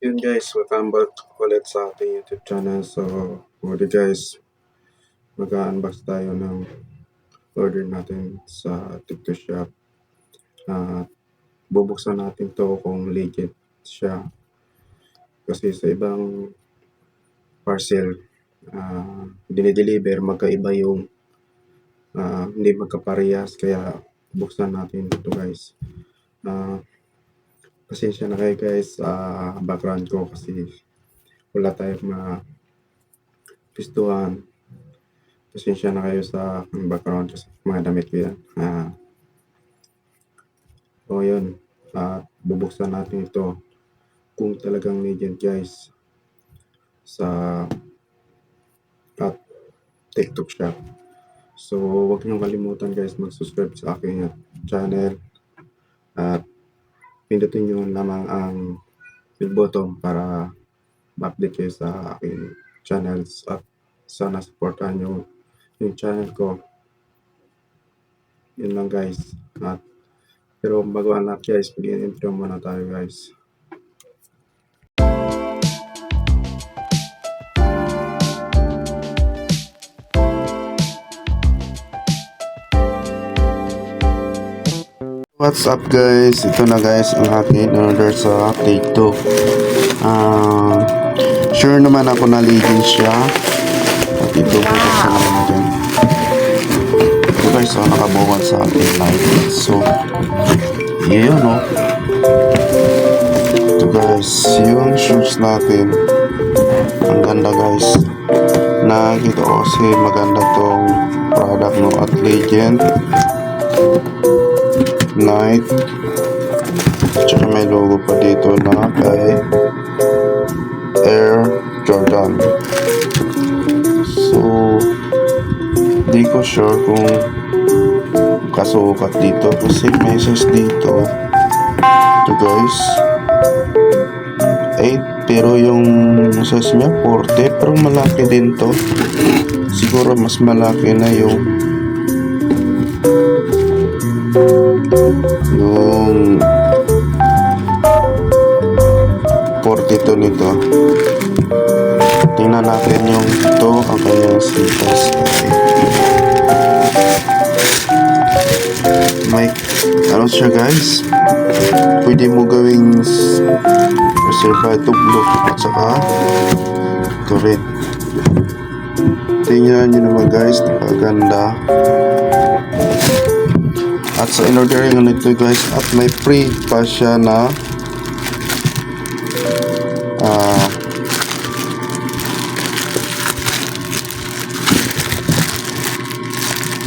Yun guys, welcome back ulit sa ating YouTube channel. So, okay guys, mag-unbox tayo ng order natin sa TikTok Shop. Bubuksan natin to kung legit siya. Kasi sa ibang parcel, dinideliver, magkaiba yung hindi magkaparehas. Kaya buksan natin ito guys. Pasensya na kayo guys sa background ko kasi wala tayong pistuhan. Pasensya na kayo sa background kasi mga damit ko yan. So yun, bubuksan natin ito kung talagang legit guys sa at TikTok Shop. So huwag niyong kalimutan guys mag-subscribe sa aking channel at pindutin niyo lamang ang bell button para ma-update kayo sa aking channels at sana supportahan niyo yung channel ko. Yun lang guys. Pero bago ang lahat guys, mag-intro muna tayo guys. What's up guys? Ito na guys ang aking order sa TikTok. Sure naman ako na legit siya. At ito buksan natin. Ito guys, nakabukod sa ating light. So, yun o. Ito guys, yung shorts natin. Ang ganda guys. Nakikita ko kasi maganda tong product no at legend. Night. Tsaka may logo pa dito na kay Air Jordan. So, di ko sure kung kasukat dito kasi may size dito. Ito guys 8 pero yung size niya 40 pero malaki din to. Siguro mas malaki na yung 42 nito. Tingnan natin yung ito ang kanyang size. May ano siya guys, pwede mo gawing reservado blue at saka red. Tingnan nyo naman guys, napaganda. At sa in-ordering nito guys, at may free pa siya na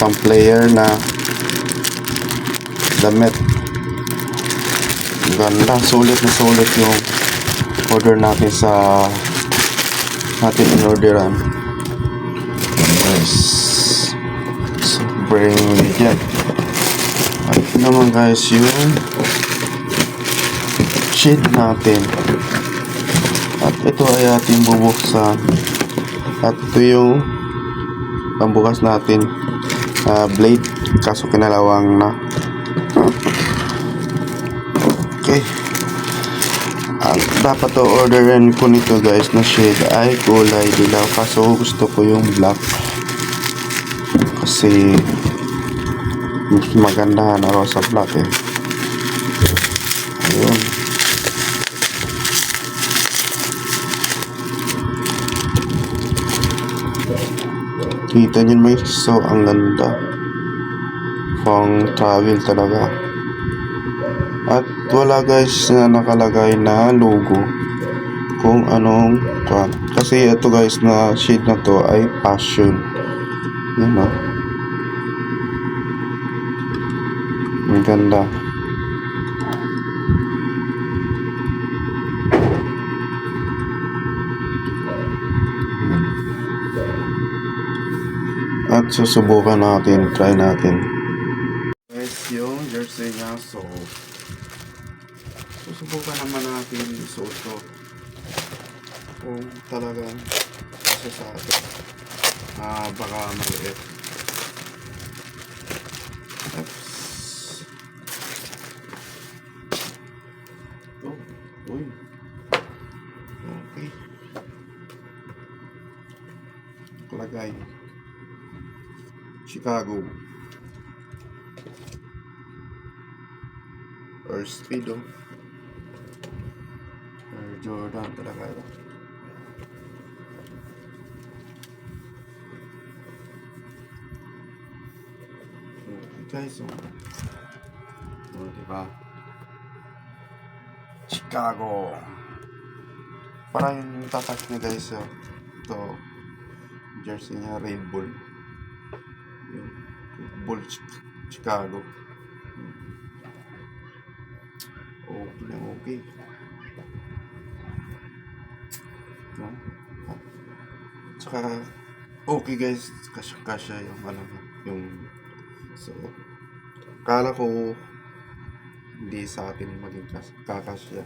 pang player na damit. Ganda, sulit na sulit yung order natin sa natin in-orderan guys. Sobrang legit. At naman guys yung shade natin. At ito ay ating bubuksan. At ito yung pambukas natin blade kaso kinalawang na. Okay. At dapat to orderin ko nito guys na shade ay kulay dilaw kaso gusto ko yung black kasi mas magandahan ako sa black eh. Ayun. Kita nyo may so ang ganda. Pang travel talaga. At wala guys na nakalagay na logo kung anong kasi ito guys na shade na to ay passion. Yun o. Ang ganda. At susubukan natin, try natin guys yung jersey niya. So susubukan naman natin isuot to kung talagang kasi sa atin baka maliit. Uy, nakalagay. Chicago. Or Speedo. Or Jordan talaga ito. Okay guys, so diba? Chicago. Parang yung tatak niya guys, so ito jersey niya Red Bull. Red Bull Chicago. Okay na okay. No? Tsaka okay guys, kasya yung ano, yung so kala ko hindi sa atin maging kakasya.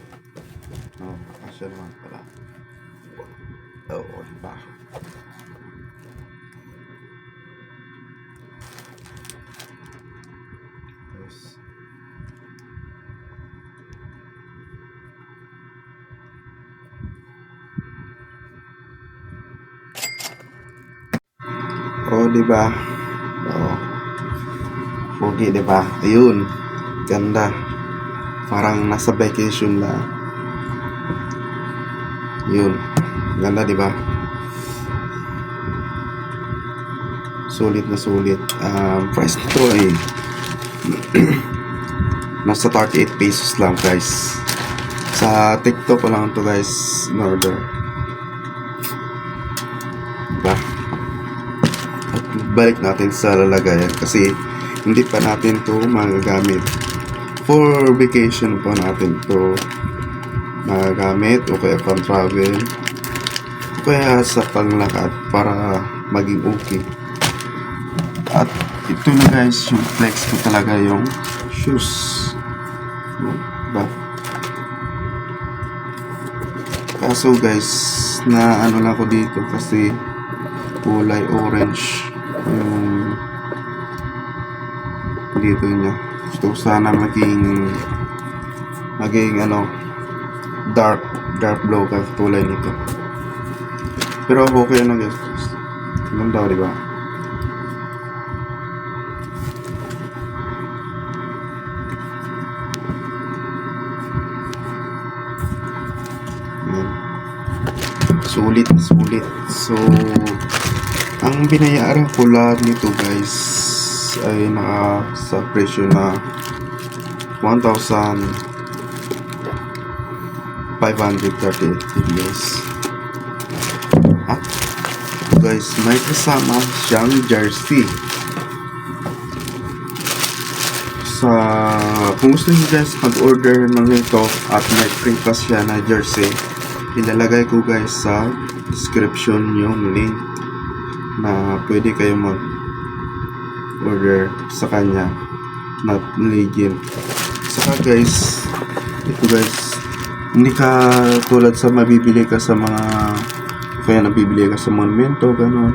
No, kakasya naman pala. Oo, diba? Yes. Oh, diba? Oo. Pogi, diba? Ayun. Ganda. Parang nasa vacation na. Yun. Ganda, diba? Sulit na sulit. Price nito ay nasa 38 pesos lang guys. Sa TikTok ko lang to guys in order. Diba? At balik natin sa lalagayan kasi hindi pa natin to magagamit. For vacation pa natin to magagamit o kaya pang travel o kaya sa panglakad para maging okay. At ito na guys yung flex ko talaga yung shoes, diba? Kaso guys na ano lang ko dito kasi kulay orange yung dito niya. Gusto ko sana maging ano dark blue kulay nito. Pero okay na guys. Ganda, diba? Sulit. So ang binayaran ko lahat nito guys ay sa presyo na 1,538 guys. At guys, may kasama siyang jersey. Kung gusto niyo guys mag-order ng ito at may free pa siya na jersey, ilalagay ko guys sa description yung link na pwede kayo mag-order sa kanya na legend. Saka guys, ito guys, hindi ka tulad sa mabibili ka sa mga kaya nabibili ka sa monumento, gano'n.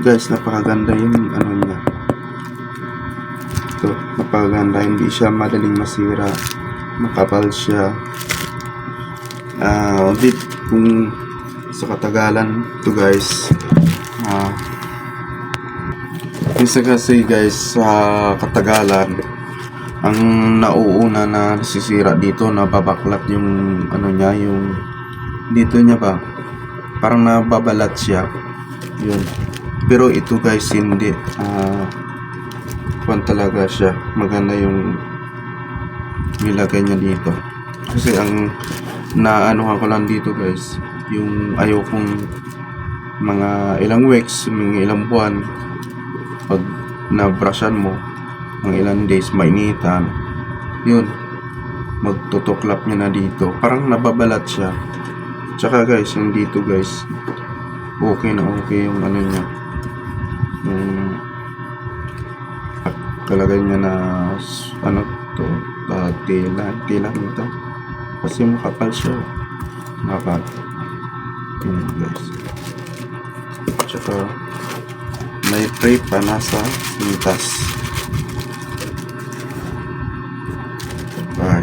Guys, napakaganda yung ano niya. Ito, napakaganda. Hindi siya madaling masira. Makapal siya. Kung sa katagalan to guys, minsan kasi guys sa katagalan ang nauuna na nasisira dito, nababaklat yung ano niya, yung dito niya ba parang nababalat siya yun. Pero ito guys hindi, kung talaga siya maganda yung nilagay niya dito kasi ang naano ko lang dito guys, yung ayokong mga ilang weeks, mga ilang buwan pag na-brushan mo mga ilang days mainitan yun, magtutuklap niya na dito, parang nababalat siya. Tsaka guys, yung dito guys okay na okay yung ano niya, yung kalagay niya na ano to, tela nito kasi makapal siya, makapal yun guys. Tsaka may tray pa nasa sintas.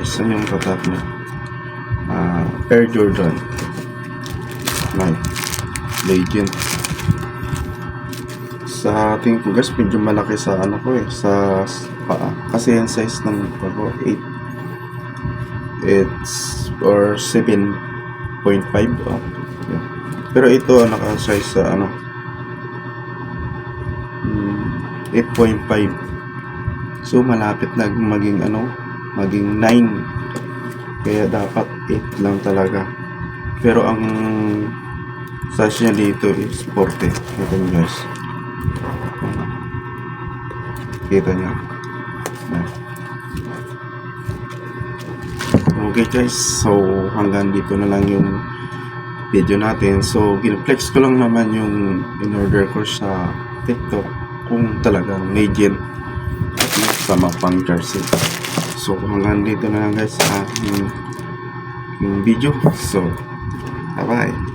Isa yung tatak niya, Air Jordan Night Legend. Sa tingin ko guys, medyo malaki sa ano ko sa paa. Kasi yung size ng ako, 8. It's or 7.5. Oh. Yeah. Pero ito, naka-size sa ano, 8.5. So, malapit na maging ano, maging 9. Kaya dapat 8 lang talaga. Pero ang size niya dito is 40. Ito nyo guys. Kita nyo. Okay guys, so hanggang dito na lang yung video natin. So, ginaplex ko lang naman yung in-order ko sa TikTok kung talagang legend sa mapang jersey. So, hanggang dito na lang guys sa aking video. So, bye-bye.